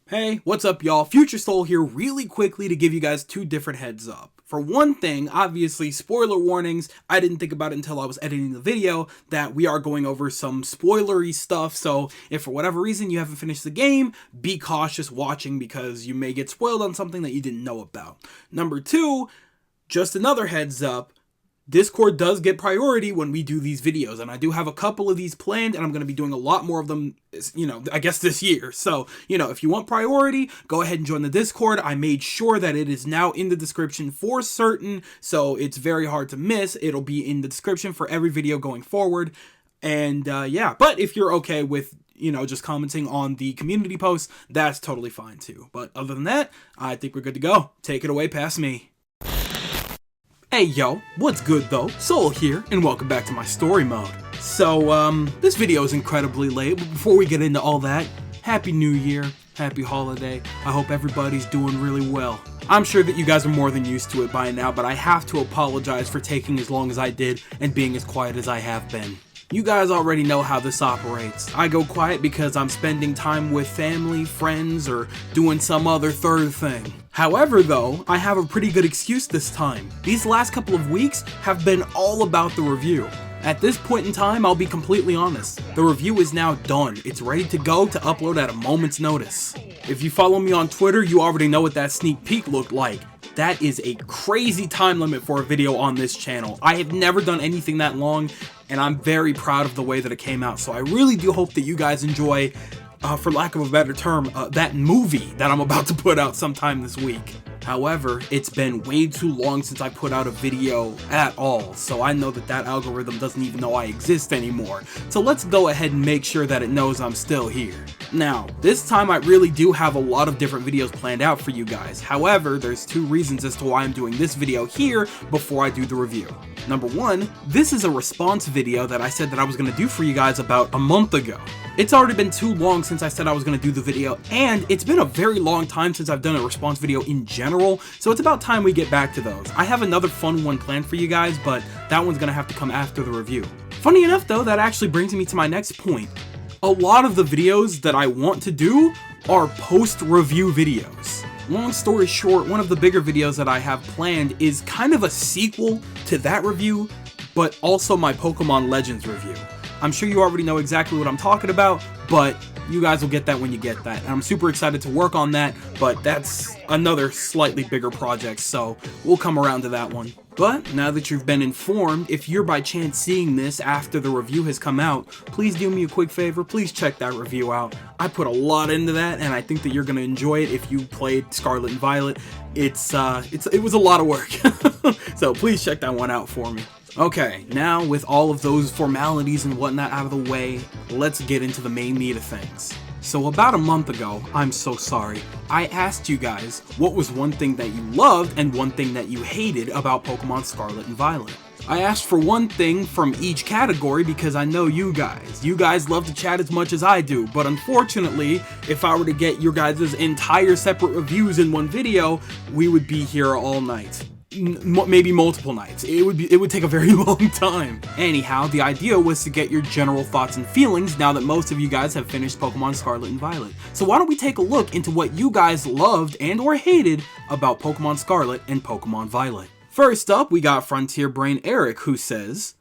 Hey, what's up y'all? Future Soul here really quickly to give you guys two different heads up. For one thing, obviously, spoiler warnings, I didn't think about it until I was editing the video, that we are going over some spoilery stuff, so if for whatever reason you haven't finished the game, be cautious watching because you may get spoiled on something that you didn't know about. Number two, just another heads up, Discord does get priority when we do these videos, and I do have a couple of these planned, and I'm going to be doing a lot more of them, I guess this year. So, if you want priority, go ahead and join the Discord. I made sure that it is now in the description for certain, so it's very hard to miss. It'll be in the description for every video going forward, and yeah. But if you're okay with, just commenting on the community posts, that's totally fine too. But other than that, I think we're good to go. Take it away past me. Hey yo, what's good though? Soul here, and welcome back to my story mode. So, this video is incredibly late, but before we get into all that, Happy New Year, Happy Holiday, I hope everybody's doing really well. I'm sure that you guys are more than used to it by now, but I have to apologize for taking as long as I did and being as quiet as I have been. You guys already know how this operates. I go quiet because I'm spending time with family, friends, or doing some other third thing. However though, I have a pretty good excuse this time. These last couple of weeks have been all about the review. At this point in time, I'll be completely honest. The review is now done. It's ready to go to upload at a moment's notice. If you follow me on Twitter, you already know what that sneak peek looked like. That is a crazy time limit for a video on this channel. I have never done anything that long, and I'm very proud of the way that it came out. So I really do hope that you guys enjoy, for lack of a better term, that movie that I'm about to put out sometime this week. However, it's been way too long since I put out a video at all, so I know that that algorithm doesn't even know I exist anymore. So let's go ahead and make sure that it knows I'm still here. Now, this time I really do have a lot of different videos planned out for you guys. However, there's two reasons as to why I'm doing this video here before I do the review. Number one, this is a response video that I said that I was going to do for you guys about a month ago. It's already been too long since I said I was going to do the video, and it's been a very long time since I've done a response video in general, so it's about time we get back to those. I have another fun one planned for you guys, but that one's going to have to come after the review. Funny enough though, that actually brings me to my next point. A lot of the videos that I want to do are post-review videos. Long story short, one of the bigger videos that I have planned is kind of a sequel to that review, but also my Pokemon Legends review. I'm sure you already know exactly what I'm talking about, but you guys will get that when you get that. And I'm super excited to work on that, but that's another slightly bigger project, so we'll come around to that one. But now that you've been informed, if you're by chance seeing this after the review has come out, please do me a quick favor, please check that review out. I put a lot into that, and I think that you're going to enjoy it if you played Scarlet and Violet. It was a lot of work, so please check that one out for me. Okay, now with all of those formalities and whatnot out of the way, let's get into the main meat of things. So about a month ago, I'm so sorry, I asked you guys what was one thing that you loved and one thing that you hated about Pokemon Scarlet and Violet. I asked for one thing from each category because I know you guys love to chat as much as I do, but unfortunately, if I were to get your guys' entire separate reviews in one video, we would be here all night. Maybe multiple nights. It would take a very long time. Anyhow, the idea was to get your general thoughts and feelings now that most of you guys have finished Pokemon Scarlet and Violet. So why don't we take a look into what you guys loved and or hated about Pokemon Scarlet and Pokemon Violet. First up, we got Frontier Brain Eric, who says,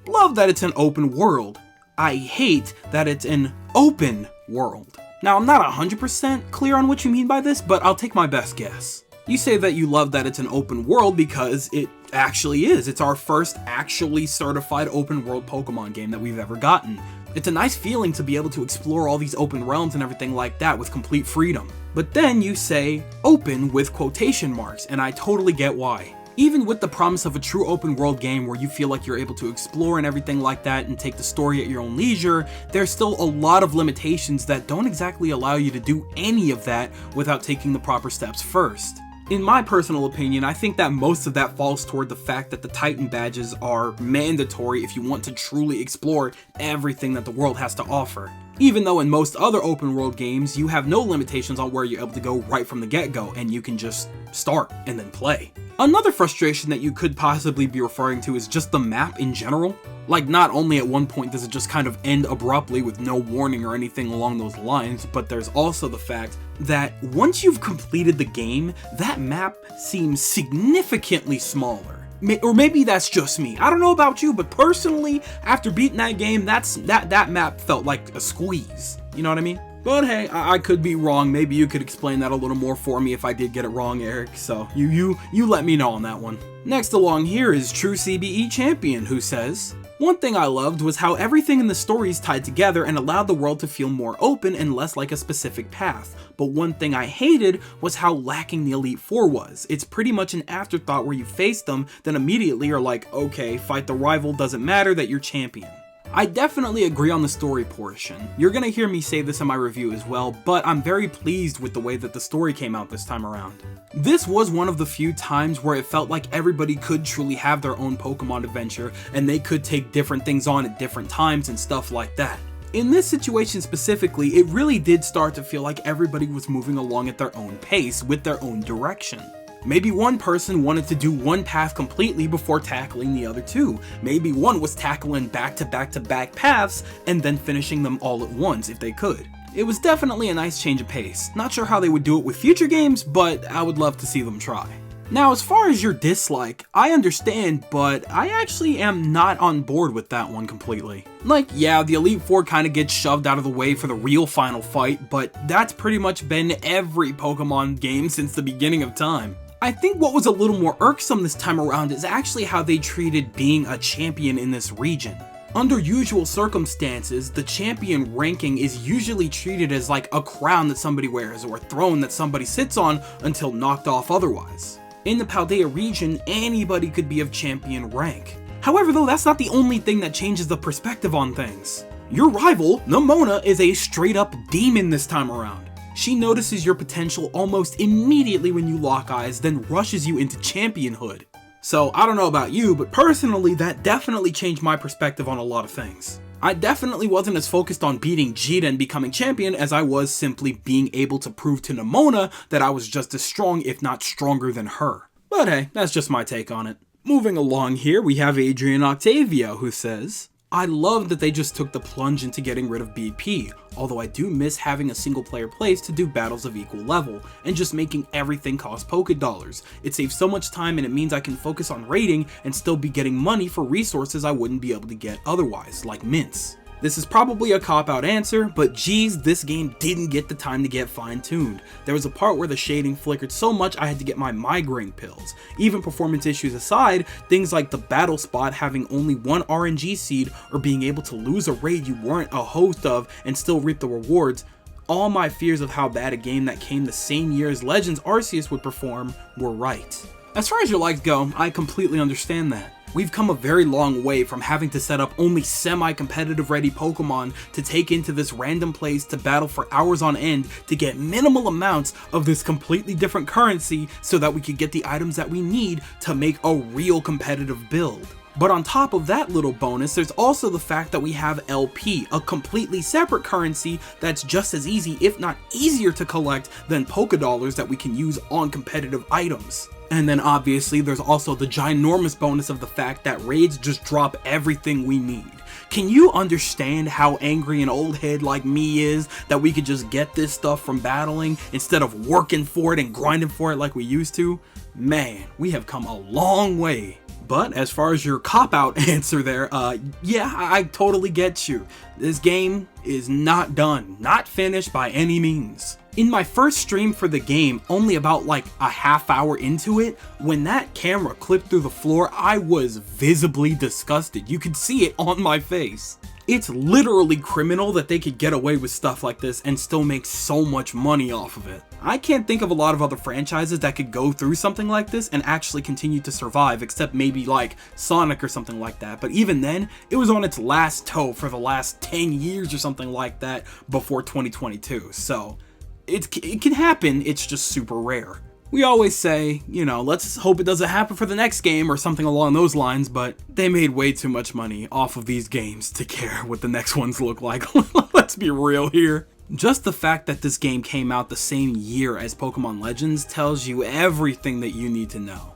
"Love that it's an open world. I hate that it's an open world." Now, I'm not 100% clear on what you mean by this, but I'll take my best guess. You say that you love that it's an open world because it actually is. It's our first actually certified open world Pokemon game that we've ever gotten. It's a nice feeling to be able to explore all these open realms and everything like that with complete freedom. But then you say open with quotation marks, and I totally get why. Even with the promise of a true open world game where you feel like you're able to explore and everything like that and take the story at your own leisure, there's still a lot of limitations that don't exactly allow you to do any of that without taking the proper steps first. In my personal opinion, I think that most of that falls toward the fact that the Titan badges are mandatory if you want to truly explore everything that the world has to offer. Even though in most other open world games, you have no limitations on where you're able to go right from the get-go, and you can just start and then play. Another frustration that you could possibly be referring to is just the map in general. Like, not only at one point does it just kind of end abruptly with no warning or anything along those lines, but there's also the fact that once you've completed the game, that map seems significantly smaller. Or maybe that's just me. I don't know about you, but personally, after beating that game, that map felt like a squeeze. You know what I mean? But hey, I could be wrong. Maybe you could explain that a little more for me if I did get it wrong, Eric. So you let me know on that one. Next along here is True CBE Champion, who says, "One thing I loved was how everything in the stories tied together and allowed the world to feel more open and less like a specific path. But one thing I hated was how lacking the Elite Four was. It's pretty much an afterthought where you face them, then immediately are like, okay, fight the rival, doesn't matter that you're champion." I definitely agree on the story portion. You're gonna hear me say this in my review as well, but I'm very pleased with the way that the story came out this time around. This was one of the few times where it felt like everybody could truly have their own Pokemon adventure, and they could take different things on at different times and stuff like that. In this situation specifically, it really did start to feel like everybody was moving along at their own pace, with their own direction. Maybe one person wanted to do one path completely before tackling the other two. Maybe one was tackling back-to-back-to-back paths and then finishing them all at once if they could. It was definitely a nice change of pace. Not sure how they would do it with future games, but I would love to see them try. Now, as far as your dislike, I understand, but I actually am not on board with that one completely. Like, yeah, the Elite Four kind of gets shoved out of the way for the real final fight, but that's pretty much been every Pokemon game since the beginning of time. I think what was a little more irksome this time around is actually how they treated being a champion in this region. Under usual circumstances, the champion ranking is usually treated as like a crown that somebody wears or a throne that somebody sits on until knocked off otherwise. In the Paldea region, anybody could be of champion rank. However though, that's not the only thing that changes the perspective on things. Your rival, Nemona, is a straight up demon this time around. She notices your potential almost immediately when you lock eyes, then rushes you into championhood. So I don't know about you, but personally that definitely changed my perspective on a lot of things. I definitely wasn't as focused on beating Jita and becoming champion as I was simply being able to prove to Nemona that I was just as strong, if not stronger than her. But hey, that's just my take on it. Moving along here, we have Adrian Octavio, who says, "I love that they just took the plunge into getting rid of BP, although I do miss having a single player place to do battles of equal level, and just making everything cost Poké-Dollars. It saves so much time and it means I can focus on raiding and still be getting money for resources I wouldn't be able to get otherwise, like mints." This is probably a cop-out answer, but geez, this game didn't get the time to get fine-tuned. There was a part where the shading flickered so much I had to get my migraine pills. Even performance issues aside, things like the battle spot having only one RNG seed or being able to lose a raid you weren't a host of and still reap the rewards, all my fears of how bad a game that came the same year as Legends Arceus would perform were right. As far as your likes go, I completely understand that. We've come a very long way from having to set up only semi-competitive ready Pokemon to take into this random place to battle for hours on end to get minimal amounts of this completely different currency so that we could get the items that we need to make a real competitive build. But on top of that little bonus, there's also the fact that we have LP, a completely separate currency that's just as easy, if not easier to collect than Poké-Dollars that we can use on competitive items. And then obviously there's also the ginormous bonus of the fact that raids just drop everything we need. Can you understand how angry an old head like me is that we could just get this stuff from battling instead of working for it and grinding for it like we used to? Man, we have come a long way. But as far as your cop-out answer there, yeah, I totally get you. This game is not done, not finished by any means. In my first stream for the game, only about like a half hour into it, when that camera clipped through the floor, I was visibly disgusted. You could see it on my face. It's literally criminal that they could get away with stuff like this and still make so much money off of it. I can't think of a lot of other franchises that could go through something like this and actually continue to survive, except maybe like Sonic or something like that. But even then, it was on its last toe for the last 10 years or something like that before 2022. So it can happen, it's just super rare. We always say, you know, let's hope it doesn't happen for the next game or something along those lines, but they made way too much money off of these games to care what the next ones look like. Let's be real here. Just the fact that this game came out the same year as Pokemon Legends tells you everything that you need to know.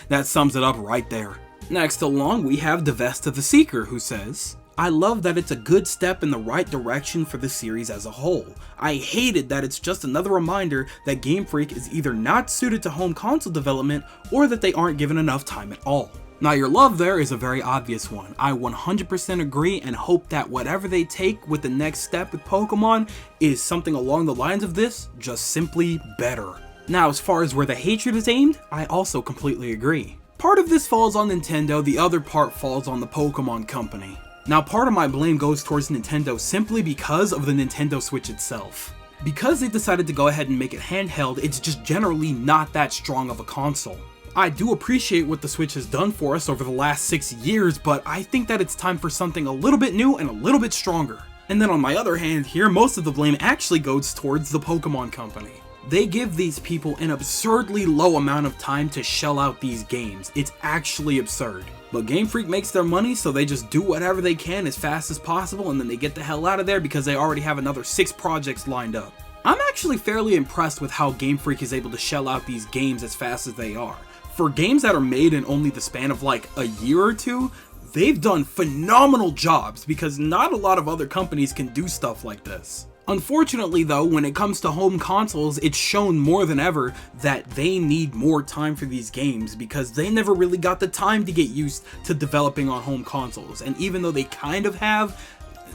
That sums it up right there. Next along, we have Devesta the Seeker, who says, I love that it's a good step in the right direction for the series as a whole. I hated that it's just another reminder that Game Freak is either not suited to home console development or that they aren't given enough time at all. Now your love there is a very obvious one. I 100% agree and hope that whatever they take with the next step with Pokemon is something along the lines of this, just simply better. Now as far as where the hatred is aimed, I also completely agree. Part of this falls on Nintendo, the other part falls on the Pokemon Company. Now part of my blame goes towards Nintendo simply because of the Nintendo Switch itself. Because they decided to go ahead and make it handheld, it's just generally not that strong of a console. I do appreciate what the Switch has done for us over the last 6 years, but I think that it's time for something a little bit new and a little bit stronger. And then on my other hand here, most of the blame actually goes towards the Pokemon Company. They give these people an absurdly low amount of time to shell out these games. It's actually absurd. But Game Freak makes their money, so they just do whatever they can as fast as possible, and then they get the hell out of there because they already have another 6 projects lined up. I'm actually fairly impressed with how Game Freak is able to shell out these games as fast as they are. For games that are made in only the span of like a year or two, they've done phenomenal jobs because not a lot of other companies can do stuff like this. Unfortunately though, when it comes to home consoles, it's shown more than ever that they need more time for these games because they never really got the time to get used to developing on home consoles, and even though they kind of have,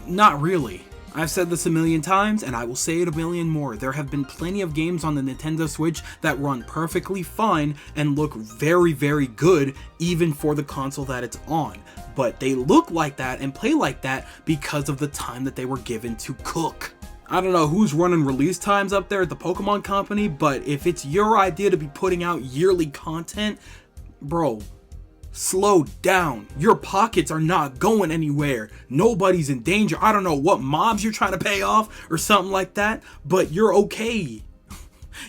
not really. I've said this a million times, and I will say it a million more. There have been plenty of games on the Nintendo Switch that run perfectly fine and look very, very good even for the console that it's on. But they look like that and play like that because of the time that they were given to cook. I don't know who's running release times up there at the Pokemon Company, but if it's your idea to be putting out yearly content, bro, slow down. Your pockets are not going anywhere. Nobody's in danger. I don't know what mobs you're trying to pay off or something like that, but you're okay.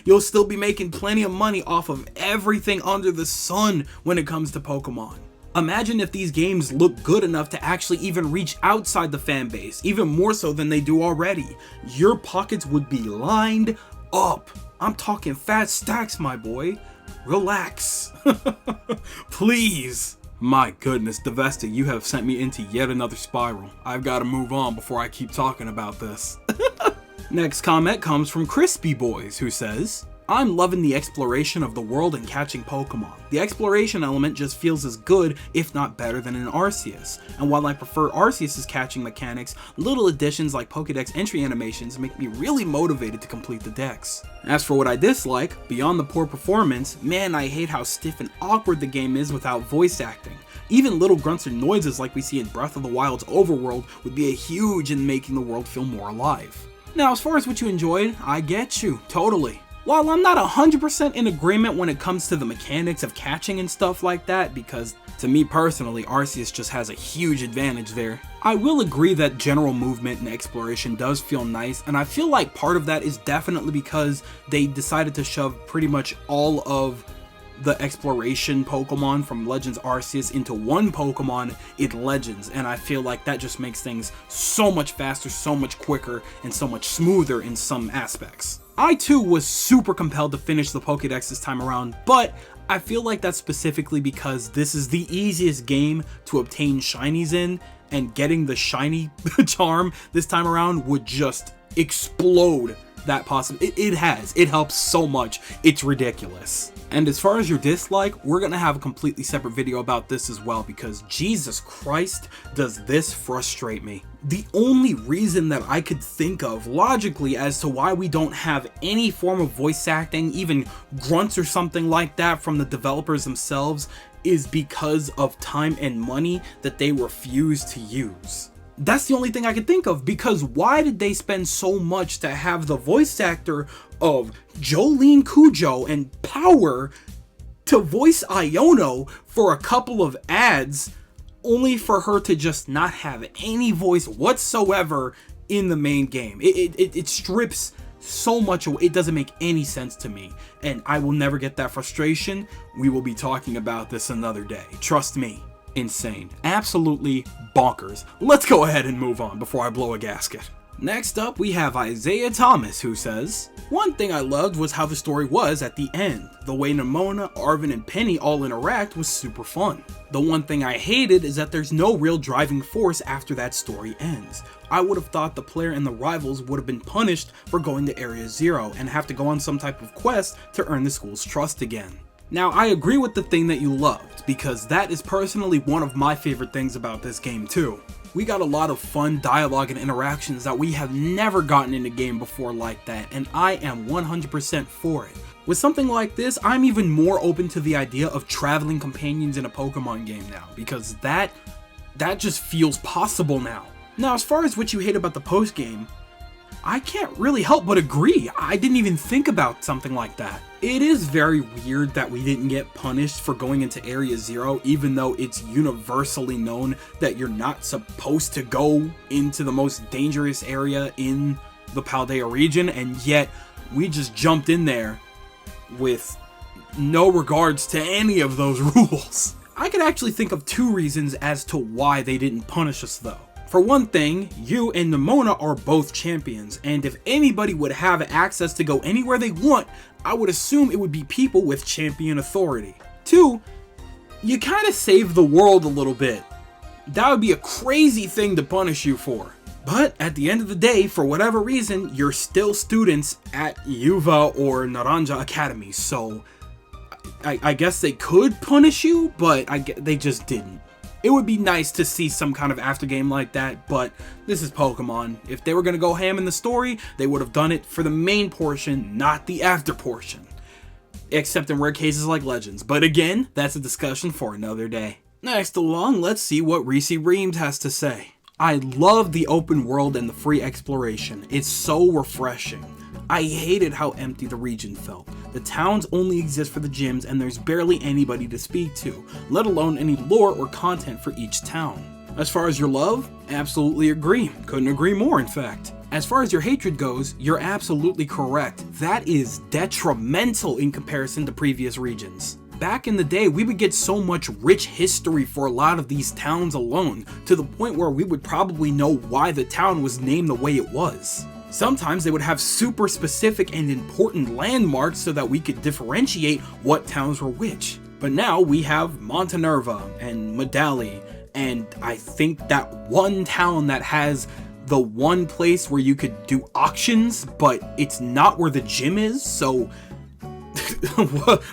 You'll still be making plenty of money off of everything under the sun when it comes to Pokemon. Imagine if these games look good enough to actually even reach outside the fan base, even more so than they do already. Your pockets would be lined up. I'm talking fat stacks, my boy. Relax. Please. My goodness, Devesta, you have sent me into yet another spiral. I've got to move on before I keep talking about this. Next comment comes from Crispy Boys, who says, I'm loving the exploration of the world and catching Pokemon. The exploration element just feels as good, if not better, than in Arceus. And while I prefer Arceus' catching mechanics, little additions like Pokédex entry animations make me really motivated to complete the decks. As for what I dislike, beyond the poor performance, man, I hate how stiff and awkward the game is without voice acting. Even little grunts and noises like we see in Breath of the Wild's overworld would be a huge in making the world feel more alive. Now, as far as what you enjoyed, I get you, totally. While I'm not 100% in agreement when it comes to the mechanics of catching and stuff like that, because to me personally, Arceus just has a huge advantage there, I will agree that general movement and exploration does feel nice, and I feel like part of that is definitely because they decided to shove pretty much all of the exploration Pokemon from Legends Arceus into one Pokemon in Legends, and I feel like that just makes things so much faster, so much quicker, and so much smoother in some aspects. I too was super compelled to finish the Pokédex this time around, but I feel like that's specifically because this is the easiest game to obtain shinies in, and getting the shiny charm this time around would just explode that possibility. It helps so much, it's ridiculous. And as far as your dislike, we're gonna have a completely separate video about this as well, because Jesus Christ, does this frustrate me. The only reason that I could think of logically as to why we don't have any form of voice acting, even grunts or something like that from the developers themselves, is because of time and money that they refuse to use. That's the only thing I could think of, because why did they spend so much to have the voice actor of Jolene Cujo and Power to voice Iono for a couple of ads, only for her to just not have any voice whatsoever in the main game? It strips so much away. It doesn't make any sense to me, and I will never get that frustration. We will be talking about this another day. Trust me. Insane. Absolutely bonkers. Let's go ahead and move on before I blow a gasket. Next up, we have Isaiah Thomas, who says, "One thing I loved was how the story was at the end. The way Nimona, Arven, and Penny all interact was super fun. The one thing I hated is that there's no real driving force after that story ends. I would have thought the player and the rivals would have been punished for going to Area Zero and have to go on some type of quest to earn the school's trust again." Now, I agree with the thing that you loved, because that is personally one of my favorite things about this game too. We got a lot of fun dialogue and interactions that we have never gotten in a game before like that, and I am 100% for it. With something like this, I'm even more open to the idea of traveling companions in a Pokemon game now, because that just feels possible now. Now, as far as what you hate about the post-game, I can't really help but agree. I didn't even think about something like that. It is very weird that we didn't get punished for going into Area Zero, even though it's universally known that you're not supposed to go into the most dangerous area in the Paldea region, and yet we just jumped in there with no regards to any of those rules. I could actually think of two reasons as to why they didn't punish us though. For one thing, you and Nimona are both champions, and if anybody would have access to go anywhere they want, I would assume it would be people with champion authority. Two, you kind of save the world a little bit. That would be a crazy thing to punish you for. But at the end of the day, for whatever reason, you're still students at Yuva or Naranja Academy, so I guess they could punish you, but they just didn't. It would be nice to see some kind of aftergame like that, but this is Pokemon. If they were going to go ham in the story, they would have done it for the main portion, not the after portion. Except in rare cases like Legends. But again, that's a discussion for another day. Next along, let's see what Reese Reams has to say. "I love the open world and the free exploration. It's so refreshing. I hated how empty the region felt. The towns only exist for the gyms and there's barely anybody to speak to, let alone any lore or content for each town. As far as your love, absolutely agree. Couldn't agree more, in fact. As far as your hatred goes, you're absolutely correct. That is detrimental in comparison to previous regions. Back in the day, we would get so much rich history for a lot of these towns alone, to the point where we would probably know why the town was named the way it was. Sometimes they would have super specific and important landmarks so that we could differentiate what towns were which. But now we have Montenerva and Medali, and I think that one town that has the one place where you could do auctions, but it's not where the gym is, so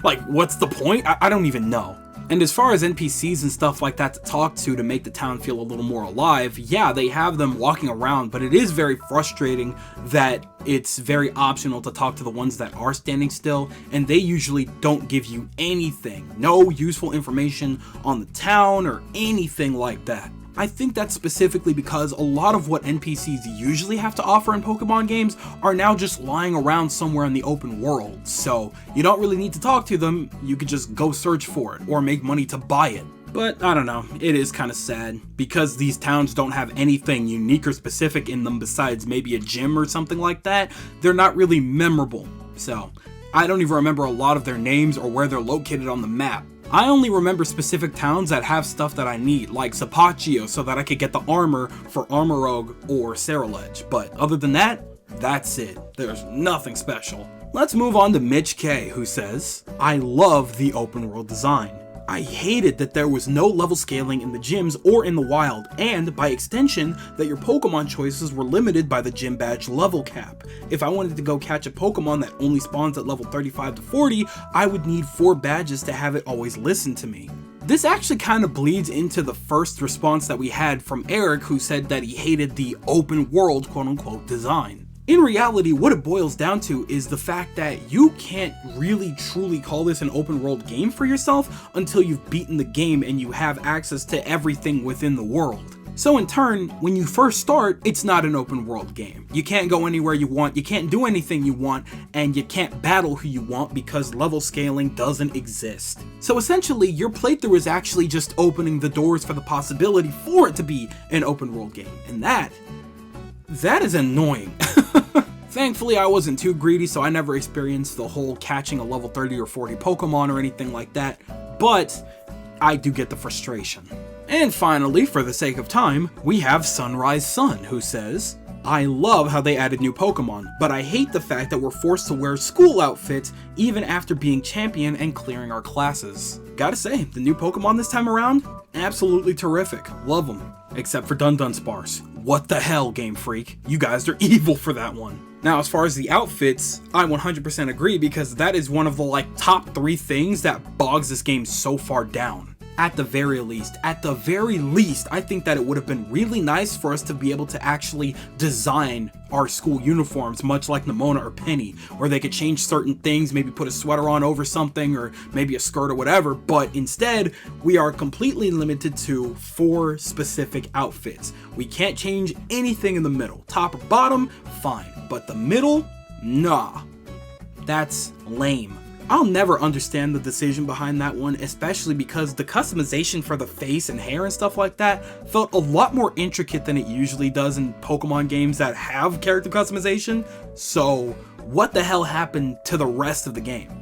like, what's the point? I don't even know. And as far as NPCs and stuff like that to talk to make the town feel a little more alive, yeah, they have them walking around, but it is very frustrating that it's very optional to talk to the ones that are standing still, and they usually don't give you anything. No useful information on the town or anything like that. I think that's specifically because a lot of what NPCs usually have to offer in Pokemon games are now just lying around somewhere in the open world, so you don't really need to talk to them, you could just go search for it, or make money to buy it. But I don't know, it is kind of sad, because these towns don't have anything unique or specific in them besides maybe a gym or something like that, they're not really memorable, so I don't even remember a lot of their names or where they're located on the map. I only remember specific towns that have stuff that I need, like Sapaccio, so that I could get the armor for Armorog or Ceruledge, but other than that, that's it. There's nothing special. Let's move on to Mitch K, who says, "I love the open world design. I hated that there was no level scaling in the gyms or in the wild, and by extension, that your Pokemon choices were limited by the gym badge level cap. If I wanted to go catch a Pokemon that only spawns at level 35 to 40, I would need 4 badges to have it always listen to me." This actually kind of bleeds into the first response that we had from Eric, who said that he hated the open world quote-unquote design. In reality, what it boils down to is the fact that you can't really truly call this an open world game for yourself until you've beaten the game and you have access to everything within the world. So in turn, when you first start, it's not an open world game. You can't go anywhere you want, you can't do anything you want, and you can't battle who you want because level scaling doesn't exist. So essentially, your playthrough is actually just opening the doors for the possibility for it to be an open world game, and that is annoying. Thankfully, I wasn't too greedy, so I never experienced the whole catching a level 30 or 40 Pokemon or anything like that, but I do get the frustration. And finally, for the sake of time, we have Sunrise Sun, who says, I love how they added new Pokemon, but I hate the fact that we're forced to wear school outfits even after being champion and clearing our classes. Gotta say, the new Pokemon this time around, absolutely terrific. Love them. Except for Dunsparce. What the hell, Game Freak? You guys are evil for that one. Now, as far as the outfits, I 100% agree because that is one of the top 3 things that bogs this game so far down. At the very least, I think that it would have been really nice for us to be able to actually design our school uniforms, much like Nimona or Penny, where they could change certain things, maybe put a sweater on over something, or maybe a skirt or whatever, but instead, we are completely limited to 4 specific outfits. We can't change anything in the middle. Top or bottom, fine, but the middle, nah. That's lame. I'll never understand the decision behind that one, especially because the customization for the face and hair and stuff like that felt a lot more intricate than it usually does in Pokemon games that have character customization. So what the hell happened to the rest of the game?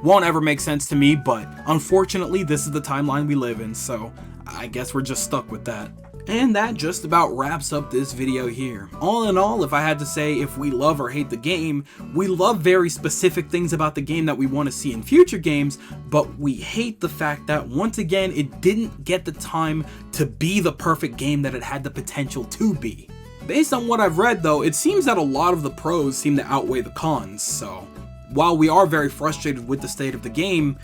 Won't ever make sense to me, but unfortunately this is the timeline we live in, so I guess we're just stuck with that. And that just about wraps up this video here. All in all, if I had to say if we love or hate the game, we love very specific things about the game that we want to see in future games, but we hate the fact that once again, it didn't get the time to be the perfect game that it had the potential to be. Based on what I've read though, it seems that a lot of the pros seem to outweigh the cons, so while we are very frustrated with the state of the game,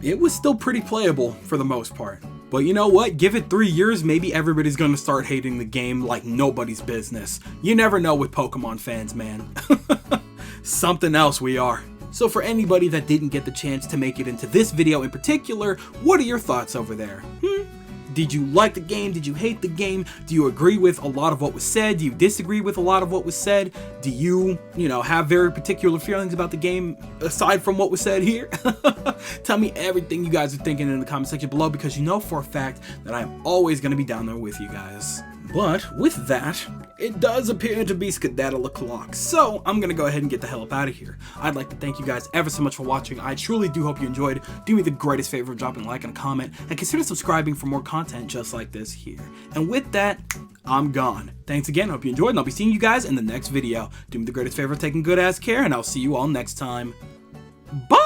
it was still pretty playable for the most part. But you know what? Give it 3 years, maybe everybody's gonna start hating the game like nobody's business. You never know with Pokemon fans, man. Something else we are. So for anybody that didn't get the chance to make it into this video in particular, what are your thoughts over there? Did you like the game? Did you hate the game? Do you agree with a lot of what was said? Do you disagree with a lot of what was said? Do you have very particular feelings about the game aside from what was said here? Tell me everything you guys are thinking in the comment section below, because you know for a fact that I'm always going to be down there with you guys. But with that, it does appear to be skedaddle o'clock, so I'm gonna go ahead and get the hell up out of here. I'd like to thank you guys ever so much for watching. I truly do hope you enjoyed. Do me the greatest favor of dropping a like and a comment, and consider subscribing for more content just like this here. And with that, I'm gone. Thanks again, hope you enjoyed, and I'll be seeing you guys in the next video. Do me the greatest favor of taking good ass care, and I'll see you all next time. Bye!